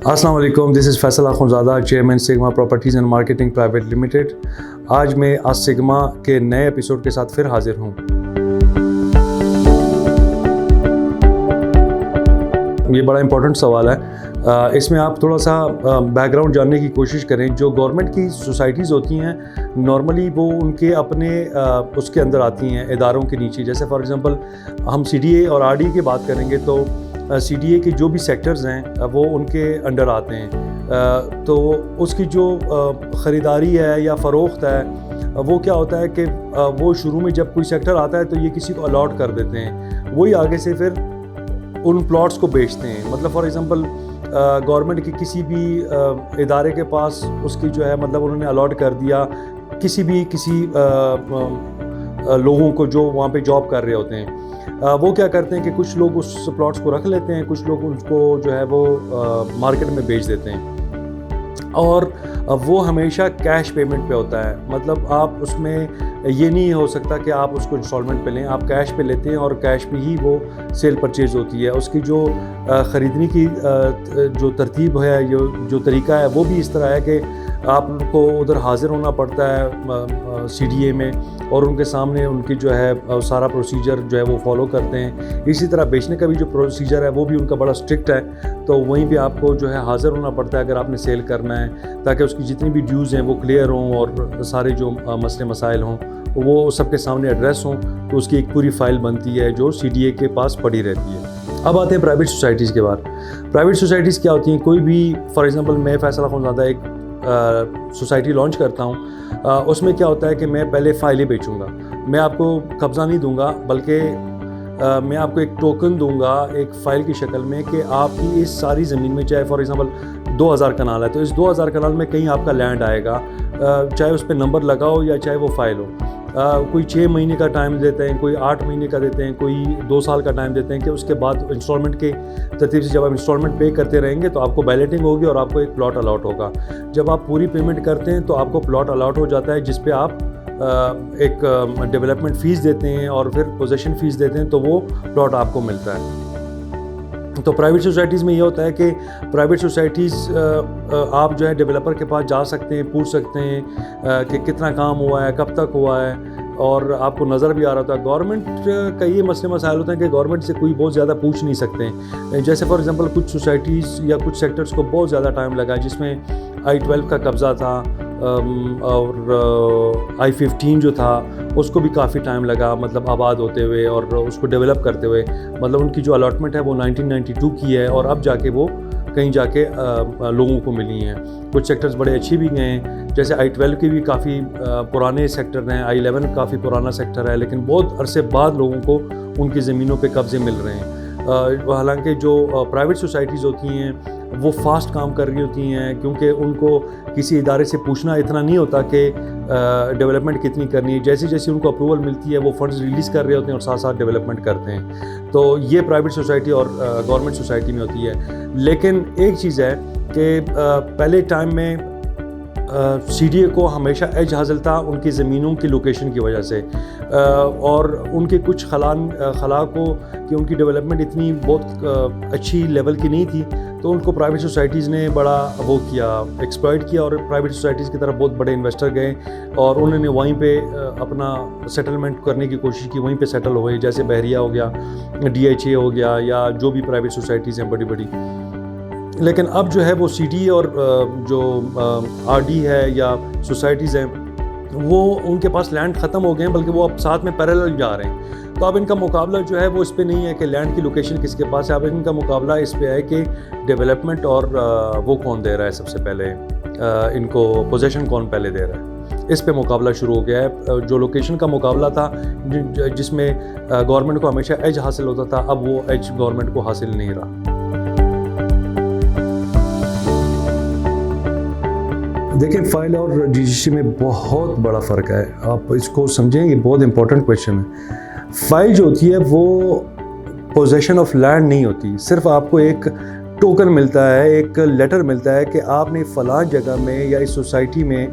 السلام علیکم، this is Faisal Akhunzada, chairman Sigma properties and marketing private limited. آج میں سگما کے نئے ایپیسوڈ کے ساتھ پھر حاضر ہوں۔ یہ بڑا امپورٹنٹ سوال ہے، اس میں آپ تھوڑا سا بیک گراؤنڈ جاننے کی کوشش کریں۔ جو گورنمنٹ کی سوسائٹیز ہوتی ہیں نارملی وہ ان کے اپنے اس کے اندر آتی ہیں، اداروں کے نیچے۔ جیسے فار ایگزامپل ہم سی ڈی اے اور آر ڈی کی بات کریں گے تو سی ڈی اے کے جو بھی سیکٹرز ہیں وہ ان کے انڈر آتے ہیں، تو اس کی جو خریداری ہے یا فروخت ہے وہ کیا ہوتا ہے کہ وہ شروع میں جب کوئی سیکٹر آتا ہے تو یہ کسی کو الاٹ کر دیتے ہیں، وہی آگے سے پھر ان پلاٹس کو بیچتے ہیں۔ مطلب فار ایگزامپل گورنمنٹ کے کسی بھی ادارے کے پاس اس کی جو ہے مطلب انہوں نے الاٹ کر دیا کسی لوگوں کو جو وہاں پہ جاب کر رہے ہوتے ہیں۔ وہ کیا کرتے ہیں کہ کچھ لوگ اس پلاٹس کو رکھ لیتے ہیں، کچھ لوگ ان کو جو ہے وہ مارکیٹ میں بیچ دیتے ہیں، اور وہ ہمیشہ کیش پیمنٹ پہ ہوتا ہے۔ مطلب آپ اس میں یہ نہیں ہو سکتا کہ آپ اس کو انسٹالمنٹ پہ لیں، آپ کیش پہ لیتے ہیں اور کیش پہ ہی وہ سیل پرچیز ہوتی ہے۔ اس کی جو خریدنے کی جو ترتیب ہے، جو طریقہ ہے وہ بھی اس طرح ہے کہ آپ کو ادھر حاضر ہونا پڑتا ہے سی ڈی اے میں، اور ان کے سامنے ان کی جو ہے سارا پروسیجر جو ہے وہ فالو کرتے ہیں۔ اسی طرح بیچنے کا بھی جو پروسیجر ہے وہ بھی ان کا بڑا اسٹرکٹ ہے، تو وہیں پہ آپ کو جو ہے حاضر ہونا پڑتا ہے اگر آپ نے سیل کرنا ہے، تاکہ اس کی جتنی بھی ڈیوز ہیں وہ کلیئر ہوں اور سارے جو مسئلے مسائل ہوں وہ سب کے سامنے ایڈریس ہوں، تو اس کی ایک پوری فائل بنتی ہے جو سی ڈی اے کے پاس پڑی رہتی ہے۔ اب آتے ہیں پرائیویٹ سوسائٹیز کے بعد۔ پرائیویٹ سوسائٹیز کیا ہوتی ہیں؟ کوئی بھی فار ایگزامپل میں فیصل اخونزادہ ایک سوسائٹی لانچ کرتا ہوں، اس میں کیا ہوتا ہے کہ میں پہلے فائلیں بیچوں گا، میں آپ کو قبضہ نہیں دوں گا، بلکہ میں آپ کو ایک ٹوکن دوں گا ایک فائل کی شکل میں کہ آپ کی اس ساری زمین میں، چاہے فار ایگزامپل 2000 کنال ہے تو اس 2000 کنال میں کہیں آپ کا لینڈ آئے گا، چاہے اس پہ نمبر لگا ہو یا چاہے وہ فائل ہو۔ کوئی 6 مہینے کا ٹائم دیتے ہیں، کوئی 8 مہینے کا دیتے ہیں، کوئی 2 سال کا ٹائم دیتے ہیں کہ اس کے بعد انسٹالمنٹ کے ترتیب سے جب آپ انسٹالمنٹ پے کرتے رہیں گے تو آپ کو بیلٹنگ ہوگی اور آپ کو ایک پلاٹ الاٹ ہوگا۔ جب آپ پوری پیمنٹ کرتے ہیں تو آپ کو پلاٹ الاٹ ہو جاتا ہے، جس پہ آپ ایک ڈیولپمنٹ فیس دیتے ہیں اور پھر پوزیشن فیس دیتے ہیں، تو وہ پلاٹ آپ کو ملتا ہے۔ تو پرائیویٹ سوسائٹیز میں یہ ہوتا ہے کہ پرائیویٹ سوسائٹیز آپ جو ہے ڈیولپر کے پاس جا سکتے ہیں، پوچھ سکتے ہیں کہ کتنا کام ہوا ہے، کب تک ہوا ہے، اور آپ کو نظر بھی آ رہا ہوتا ہے۔ گورنمنٹ کا یہ مسئلے مسائل ہوتے ہیں کہ گورنمنٹ سے کوئی بہت زیادہ پوچھ نہیں سکتے ہیں۔ جیسے فار ایگزامپل کچھ سوسائٹیز یا کچھ سیکٹرز کو بہت زیادہ ٹائم لگا، جس میں I-12 کا قبضہ تھا اور I-15 جو تھا اس کو بھی کافی ٹائم لگا، مطلب آباد ہوتے ہوئے اور اس کو ڈیولپ کرتے ہوئے۔ مطلب ان کی جو الاٹمنٹ ہے وہ 1992 کی ہے، اور اب جا کے وہ کہیں جا کے لوگوں کو ملی ہیں۔ کچھ سیکٹرز بڑے اچھے بھی گئے ہیں، جیسے I-12 کے بھی کافی پرانے سیکٹر ہیں، I-11 کافی پرانا سیکٹر ہے، لیکن بہت عرصے بعد لوگوں کو ان کی زمینوں پہ قبضے مل رہے ہیں۔ حالانکہ جو پرائیویٹ سوسائٹیز ہوتی ہیں وہ فاسٹ کام کر رہی ہوتی ہیں، کیونکہ ان کو کسی ادارے سے پوچھنا اتنا نہیں ہوتا کہ ڈیولپمنٹ کتنی کرنی ہے۔ جیسے جیسے ان کو اپروول ملتی ہے وہ فنڈز ریلیز کر رہے ہوتے ہیں اور ساتھ ساتھ ڈیولپمنٹ کرتے ہیں۔ تو یہ پرائیویٹ سوسائٹی اور گورنمنٹ سوسائٹی میں ہوتی ہے۔ لیکن ایک چیز ہے کہ پہلے ٹائم میں سی ڈی اے کو ہمیشہ ایج حاصل تھا ان کی زمینوں کی لوکیشن کی وجہ سے، اور ان کے کچھ خلا کو کہ ان کی ڈیولپمنٹ اتنی بہت اچھی لیول کی نہیں تھی، تو ان کو پرائیویٹ سوسائٹیز نے بڑا وہ کیا، ایکسپلائٹ کیا، اور پرائیویٹ سوسائٹیز کی طرف بہت بڑے انویسٹر گئے اور انہوں نے وہیں پہ اپنا سیٹلمنٹ کرنے کی کوشش کی، وہیں پہ سیٹل ہوئے، جیسے بحریہ ہو گیا، DHA ہو گیا، یا جو بھی پرائیویٹ سوسائٹیز ہیں بڑی بڑی۔ لیکن اب جو ہے وہ سی ڈی اور جو آر ڈی ہے یا سوسائٹیز ہیں وہ ان کے پاس لینڈ ختم ہو گئے ہیں، بلکہ وہ اب ساتھ میں پیرالل جا رہے ہیں۔ تو اب ان کا مقابلہ جو ہے وہ اس پہ نہیں ہے کہ لینڈ کی لوکیشن کس کے پاس ہے، اب ان کا مقابلہ اس پہ ہے کہ ڈیولپمنٹ اور وہ کون دے رہا ہے، سب سے پہلے ان کو پوزیشن کون پہلے دے رہا ہے، اس پہ مقابلہ شروع ہو گیا ہے۔ جو لوکیشن کا مقابلہ تھا جس میں گورنمنٹ کو ہمیشہ ایج حاصل ہوتا تھا، اب وہ ایج گورنمنٹ کو حاصل نہیں رہا۔ دیکھیں، فائل اور رجسٹری میں بہت بڑا فرق ہے، آپ اس کو سمجھیں، یہ بہت امپورٹنٹ کویشچن ہے۔ فائل جو ہوتی ہے وہ پوزیشن آف لینڈ نہیں ہوتی، صرف آپ کو ایک ٹوکن ملتا ہے، ایک لیٹر ملتا ہے کہ آپ نے فلاں جگہ میں یا اس سوسائٹی میں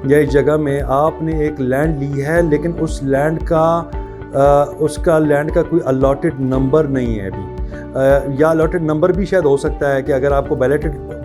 یا اس جگہ میں آپ نے ایک لینڈ لی ہے، لیکن اس لینڈ کا کوئی الاٹڈ نمبر نہیں ہے ابھی، یا الاٹڈ نمبر بھی شاید ہو سکتا ہے کہ اگر آپ کو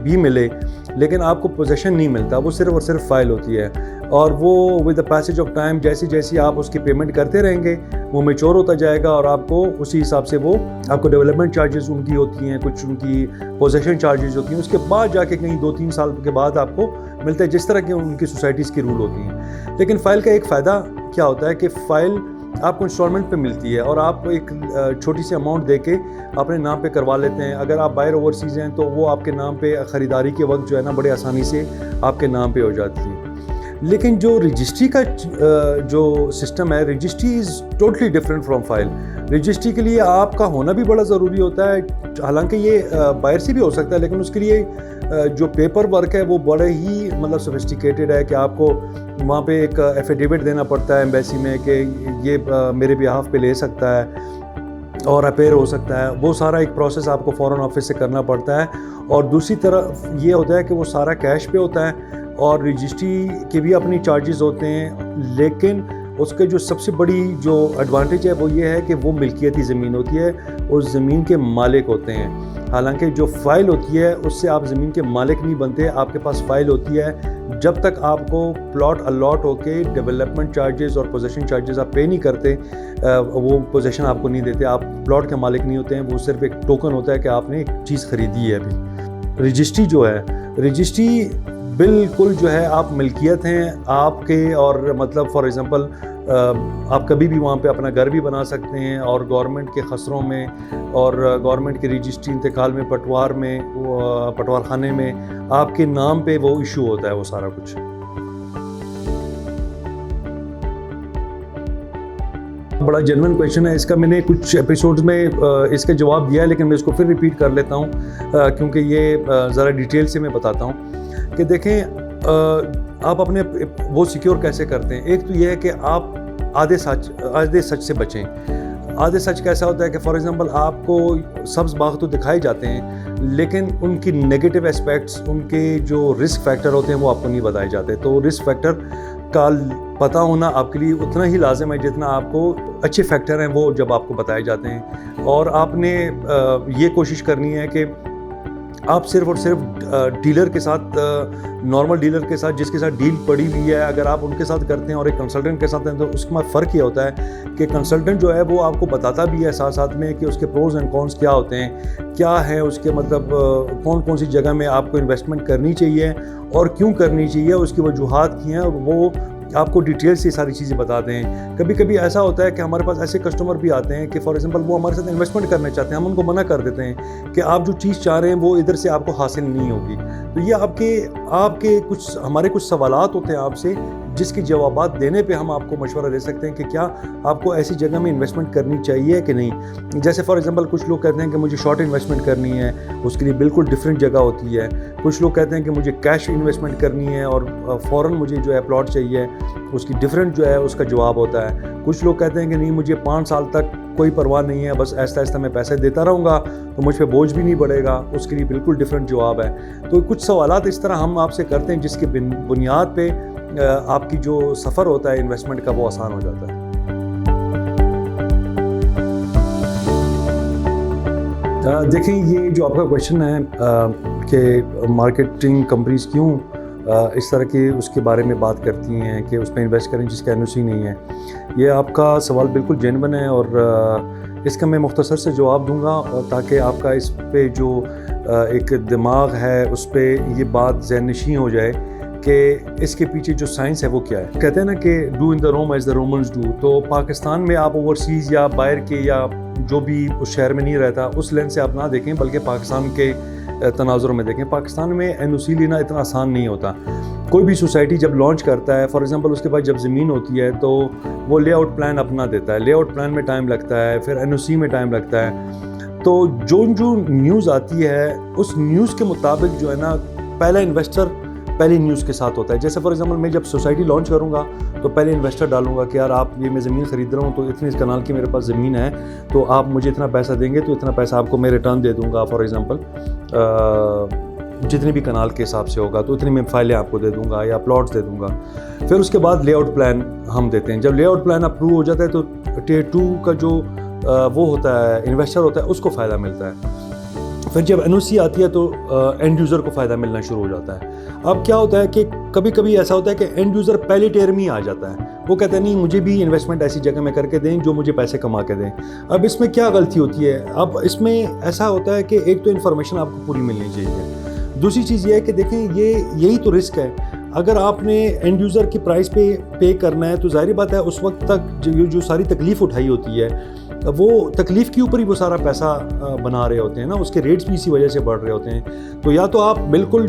بھی ملے لیکن آپ کو پوزیشن نہیں ملتا, وہ صرف اور صرف فائل ہوتی ہے, اور وہ with the passage of time جیسی آپ اس کی پیمنٹ کرتے رہیں گے وہ میچور ہوتا جائے گا, اور آپ کو اسی حساب سے وہ آپ کو ڈیولپمنٹ چارجز ان کی ہوتی ہیں, کچھ ان کی پوزیشن چارجز ہوتی ہیں, اس کے بعد جا کے کہیں 2-3 سال کے بعد آپ کو ملتا ہے, جس طرح کی ان کی سوسائٹیز کی رول ہوتی ہیں. لیکن فائل کا ایک فائدہ کیا ہوتا ہے کہ فائل آپ کو انسٹالمنٹ پہ ملتی ہے, اور آپ ایک چھوٹی سی اماؤنٹ دے کے اپنے نام پہ کروا لیتے ہیں. اگر آپ بائر اوورسیز ہیں تو وہ آپ کے نام پہ خریداری کے وقت جو ہے نا بڑے آسانی سے آپ کے نام پہ ہو جاتی ہے. لیکن جو رجسٹری کا جو سسٹم ہے, registry is totally different from file. Registry کے لیے آپ کا ہونا بھی بڑا ضروری ہوتا ہے, حالانکہ یہ بائر سے بھی ہو سکتا ہے, لیکن اس کے لیے جو پیپر ورک ہے وہ بڑے ہی مطلب سوفسٹیکیٹڈ ہے کہ آپ کو وہاں پہ ایک ایفیڈیوٹ دینا پڑتا ہے ایمبیسی میں کہ یہ میرے بیہاف پہ لے سکتا ہے اور اپیئر ہو سکتا ہے. وہ سارا ایک پروسیس آپ کو فورن آفس سے کرنا پڑتا ہے. اور دوسری طرف یہ ہوتا ہے کہ وہ سارا کیش پہ ہوتا ہے, اور رجسٹری کے بھی اپنی چارجز ہوتے ہیں, لیکن اس کے جو سب سے بڑی جو ایڈوانٹیج ہے وہ یہ ہے کہ وہ ملکیتی زمین ہوتی ہے, اس زمین کے مالک ہوتے ہیں. حالانکہ جو فائل ہوتی ہے اس سے آپ زمین کے مالک نہیں بنتے, آپ کے پاس فائل ہوتی ہے, جب تک آپ کو پلاٹ الاٹ ہو کے ڈیولپمنٹ چارجز اور پوزیشن چارجز آپ پے نہیں کرتے وہ پوزیشن آپ کو نہیں دیتے, آپ پلاٹ کے مالک نہیں ہوتے ہیں, وہ صرف ایک ٹوکن ہوتا ہے کہ آپ نے ایک چیز خریدی ہے. ابھی رجسٹری جو ہے, رجسٹری بالکل جو ہے آپ ملکیت ہیں آپ کے, اور مطلب فار ایگزامپل آپ کبھی بھی وہاں پہ اپنا گھر بھی بنا سکتے ہیں, اور گورنمنٹ کے خسروں میں اور گورنمنٹ کے رجسٹری انتقال میں پٹوار خانے میں آپ کے نام پہ وہ ایشو ہوتا ہے وہ سارا کچھ. بڑا جینوئن کویشچن ہے, اس کا میں نے کچھ ایپیسوڈز میں اس کا جواب دیا ہے, لیکن میں اس کو پھر ریپیٹ کر لیتا ہوں کیونکہ یہ ذرا ڈیٹیل سے میں بتاتا ہوں کہ دیکھیں آپ اپنے وہ سیکیور کیسے کرتے ہیں. ایک تو یہ ہے کہ آپ آدھے سچ سے بچیں. آدھے سچ کیسا ہوتا ہے کہ فار ایگزامپل آپ کو سبز باغ تو دکھائے جاتے ہیں لیکن ان کی نیگیٹو اسپیکٹس, ان کے جو رسک فیکٹر ہوتے ہیں وہ آپ کو نہیں بتائے جاتے. تو رسک فیکٹر کا پتہ ہونا آپ کے لیے اتنا ہی لازم ہے جتنا آپ کو اچھے فیکٹر ہیں وہ جب آپ کو بتائے جاتے ہیں. اور آپ نے یہ کوشش کرنی ہے کہ آپ صرف اور صرف ڈیلر کے ساتھ, نارمل ڈیلر کے ساتھ جس کے ساتھ ڈیل پڑی ہوئی ہے, اگر آپ ان کے ساتھ کرتے ہیں اور ایک کنسلٹنٹ کے ساتھ ہیں تو اس میں فرق یہ ہوتا ہے کہ کنسلٹنٹ جو ہے وہ آپ کو بتاتا بھی ہے ساتھ ساتھ میں کہ اس کے پروز اینڈ کونس کیا ہوتے ہیں, کیا ہے اس کے مطلب کون سی جگہ میں آپ کو انویسٹمنٹ کرنی چاہیے اور کیوں کرنی چاہیے, اس کی وجوہات کی ہیں, اور وہ آپ کو ڈیٹیل سے ساری چیزیں بتا دیں. کبھی کبھی ایسا ہوتا ہے کہ ہمارے پاس ایسے کسٹمر بھی آتے ہیں کہ فار ایگزامپل وہ ہمارے ساتھ انویسٹمنٹ کرنا چاہتے ہیں, ہم ان کو منع کر دیتے ہیں کہ آپ جو چیز چاہ رہے ہیں وہ ادھر سے آپ کو حاصل نہیں ہوگی. تو یہ آپ کے کچھ ہمارے کچھ سوالات ہوتے ہیں آپ سے جس کے جوابات دینے پہ ہم آپ کو مشورہ دے سکتے ہیں کہ کیا آپ کو ایسی جگہ میں انویسٹمنٹ کرنی چاہیے کہ نہیں. جیسے فار ایگزامپل کچھ لوگ کہتے ہیں کہ مجھے شارٹ انویسٹمنٹ کرنی ہے, اس کے لیے بالکل ڈفرینٹ جگہ ہوتی ہے. کچھ لوگ کہتے ہیں کہ مجھے کیش انویسٹمنٹ کرنی ہے اور فوراً مجھے جو ہے پلاٹ چاہیے, اس کی ڈفرینٹ جو ہے اس کا جواب ہوتا ہے. کچھ لوگ کہتے ہیں کہ نہیں مجھے 5 سال تک کوئی پرواہ نہیں ہے, بس آہستہ آہستہ میں پیسے دیتا رہوں گا تو مجھ پہ بوجھ بھی نہیں پڑے گا, اس کے لیے بالکل ڈفرینٹ جواب ہے. تو کچھ سوالات اس طرح ہم آپ سے کرتے ہیں جس کی بنیاد پہ آپ کی جو سفر ہوتا ہے انویسٹمنٹ کا وہ آسان ہو جاتا ہے. دیکھیں یہ جو آپ کا کویشچن ہے کہ مارکیٹنگ کمپنیز کیوں اس طرح کے اس کے بارے میں بات کرتی ہیں کہ اس پہ انویسٹ کریں جس کا این او سی نہیں ہے, یہ آپ کا سوال بالکل جینوئن ہے اور اس کا میں مختصر سے جواب دوں گا تاکہ آپ کا اس پہ جو ایک دماغ ہے اس پہ یہ بات ذہن نشین ہو جائے کہ اس کے پیچھے جو سائنس ہے وہ کیا ہے. کہتے ہیں نا کہ do in the room as the Romans do. تو پاکستان میں آپ اوورسیز یا باہر کے یا جو بھی اس شہر میں نہیں رہتا اس لینس سے آپ نہ دیکھیں بلکہ پاکستان کے تناظر میں دیکھیں. پاکستان میں این او سی لینا اتنا آسان نہیں ہوتا. کوئی بھی سوسائٹی جب لانچ کرتا ہے فار ایگزامپل اس کے بعد جب زمین ہوتی ہے تو وہ لے آؤٹ پلان اپنا دیتا ہے, لے آؤٹ پلان میں ٹائم لگتا ہے, پھر این او سی میں ٹائم لگتا ہے. تو جو نیوز آتی ہے اس نیوز کے مطابق جو ہے نا پہلا انویسٹر پہلی نیوز کے ساتھ ہوتا ہے. جیسے فار ایگزامپل میں جب سوسائٹی لانچ کروں گا تو پہلے انویسٹر ڈالوں گا کہ یار آپ یہ میں زمین خرید رہا ہوں تو اتنی اس کنال کی میرے پاس زمین ہے تو آپ مجھے اتنا پیسہ دیں گے تو اتنا پیسہ آپ کو میں ریٹرن دے دوں گا. فار ایگزامپل جتنی بھی کنال کے حساب سے ہوگا تو اتنی میں فائلیں آپ کو دے دوں گا یا پلاٹس دے دوں گا. پھر اس کے بعد لے آؤٹ پلان ہم دیتے ہیں. جب لے آؤٹ پلان اپروو ہو جاتا ہے تو ٹیئر 2 کا جو وہ ہوتا ہے انویسٹر ہوتا ہے اس کو فائدہ ملتا ہے. پھر جب NOC آتی ہے تو اینڈ یوزر کو فائدہ ملنا شروع ہو جاتا ہے. اب کیا ہوتا ہے کہ کبھی کبھی ایسا ہوتا ہے کہ اینڈ یوزر پہلے ٹیئر میں ہی آ جاتا ہے, وہ کہتا ہے نہیں مجھے بھی انویسٹمنٹ ایسی جگہ میں کر کے دیں جو مجھے پیسے کما کے دیں. اب اس میں کیا غلطی ہوتی ہے؟ اب اس میں ایسا ہوتا ہے کہ ایک تو انفارمیشن آپ کو پوری ملنی چاہیے, دوسری چیز یہ ہے کہ دیکھیں یہی تو رسک ہے. اگر آپ نے اینڈ یوزر کی پرائز پے کرنا ہے تو ظاہری بات ہے اس وقت تک جو ساری تکلیف اٹھائی ہوتی ہے وہ تکلیف کے اوپر ہی وہ سارا پیسہ بنا رہے ہوتے ہیں نا, اس کے ریٹس بھی اسی وجہ سے بڑھ رہے ہوتے ہیں. تو یا تو آپ بالکل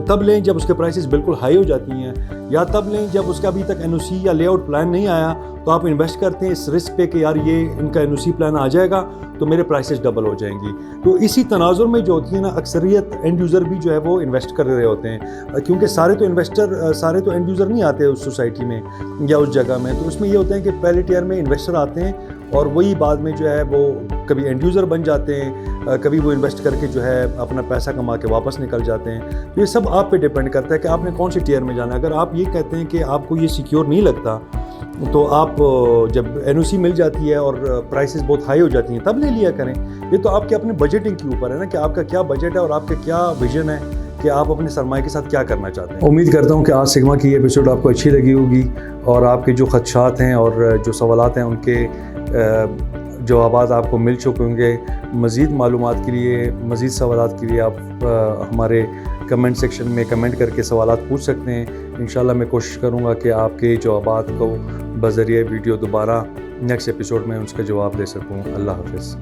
تب لیں جب اس کے پرائسز بالکل ہائی ہو جاتی ہیں, یا تب لیں جب اس کا ابھی تک NOC یا لے آؤٹ پلان نہیں آیا, تو آپ انویسٹ کرتے ہیں اس رسک پہ کہ یار یہ ان کا NOC پلان آ جائے گا تو میرے پرائسز ڈبل ہو جائیں گی. تو اسی تناظر میں جو ہوتی ہے نا اکثریت اینڈ یوزر بھی جو ہے وہ انویسٹ کر رہے ہوتے ہیں, کیونکہ سارے تو اینڈ یوزر نہیں آتے اس سوسائٹی میں یا اس جگہ میں. تو اس میں یہ ہوتا ہے کہ پہلے ٹیئر میں انویسٹر آتے ہیں اور وہی بعد میں جو ہے وہ کبھی اینڈ یوزر بن جاتے ہیں, کبھی وہ انویسٹ کر کے جو ہے اپنا پیسہ کما کے واپس نکل جاتے ہیں. تو یہ سب آپ پہ ڈیپینڈ کرتا ہے کہ آپ نے کون سی ٹیئر میں جانا ہے. اگر آپ یہ کہتے ہیں کہ آپ کو یہ سیکیور نہیں لگتا تو آپ جب NOC مل جاتی ہے اور پرائسز بہت ہائی ہو جاتی ہیں تب لے لیا کریں. یہ تو آپ کے اپنے بجٹنگ کے اوپر ہے نا کہ آپ کا کیا بجٹ ہے اور آپ کا کیا ویژن ہے کہ آپ اپنے سرمایہ کے ساتھ کیا کرنا چاہتے ہیں. امید کرتا ہوں کہ آج سگما کی ایپیسوڈ آپ کو اچھی لگی ہوگی اور آپ کے جو خدشات ہیں اور جو سوالات ہیں ان کے جوابات آپ کو مل چکے ہوں گے. مزید معلومات کے لیے, مزید سوالات کے لیے آپ ہمارے کمنٹ سیکشن میں کمنٹ کر کے سوالات پوچھ سکتے ہیں. انشاءاللہ میں کوشش کروں گا کہ آپ کے جوابات کو بذریعہ ویڈیو دوبارہ نیکسٹ ایپیسوڈ میں اس کا جواب دے سکوں. اللہ حافظ.